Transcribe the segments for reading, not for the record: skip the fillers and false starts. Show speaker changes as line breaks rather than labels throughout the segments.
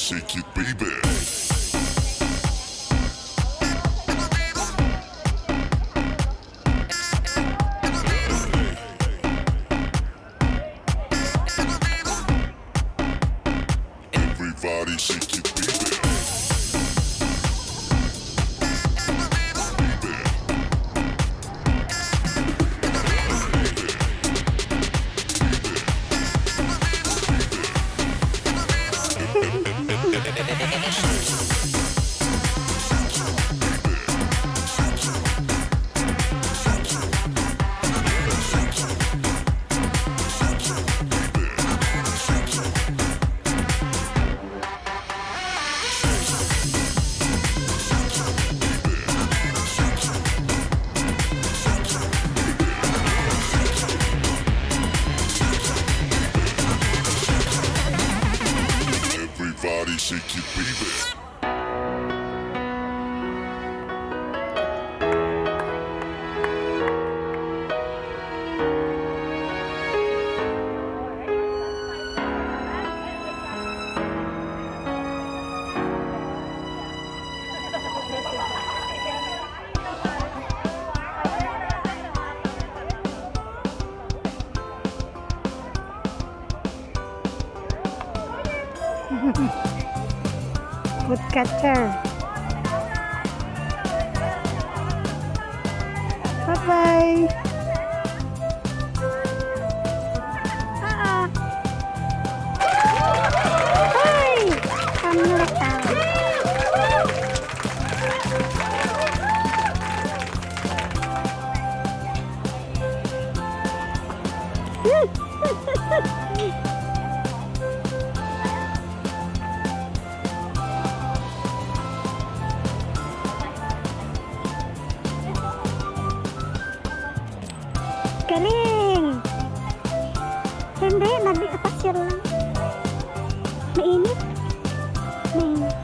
shake it, baby. Everybody shake it, baby. Everybody shake it, baby.
Woodcatcher. Bye-bye. Hi! Kamu tahu. Galing! Hindi, nag-apasyal lang. Mainit? Mainit.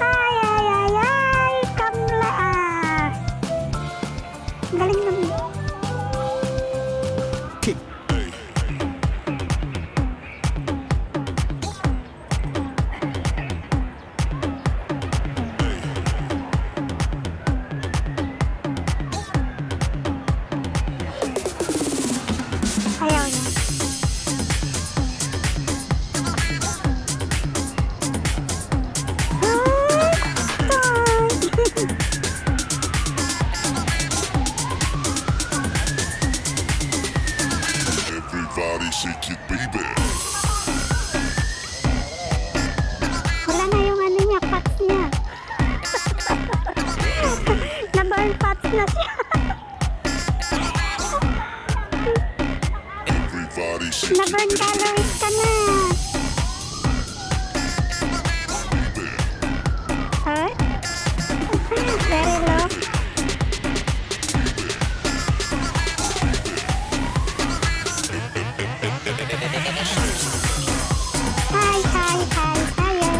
Ay, ay, ay, ay! Kamla ah! Galing naman. Ayaw niya.
Everybody shake it, baby.
Wala na yung ano niya, pats niya. Na-burn pats na siya.
Everybody shake it,
Na-burn calories ka na. Huh? Very low. Hi, hi, hi, hiya.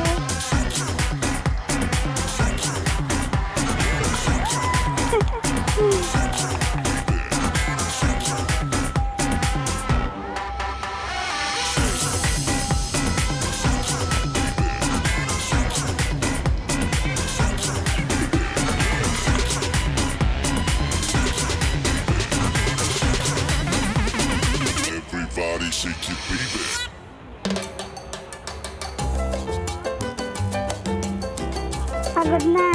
Everybody shake it, baby.
Pagod na.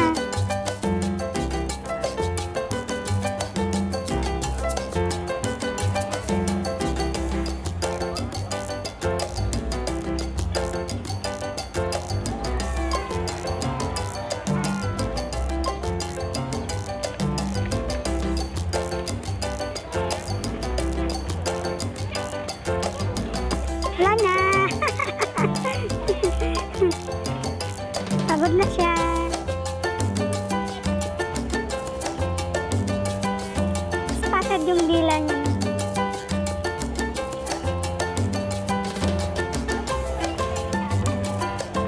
Wala na. Pagod na siya. Spotted yung dila niya.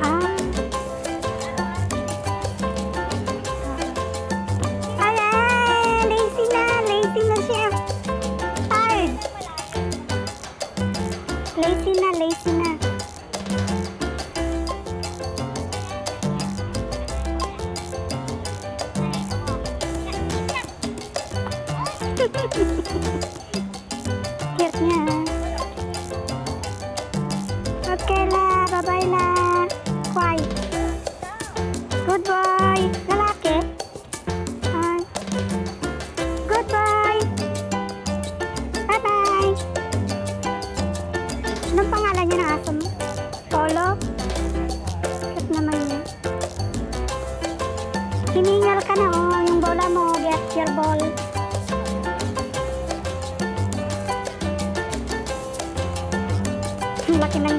Ah. Ay, lazy na siya. Tired. Lazy na. Cute niya. Okay la, bye-bye la. Quiet. Good boy. Lalaki. Ay. Good boy. Bye-bye. Anong pangalan niya ng aso mo? Polo? Cute naman niya. Hiningal ka na oh, yung bola mo. Get your ball. Ang laki ng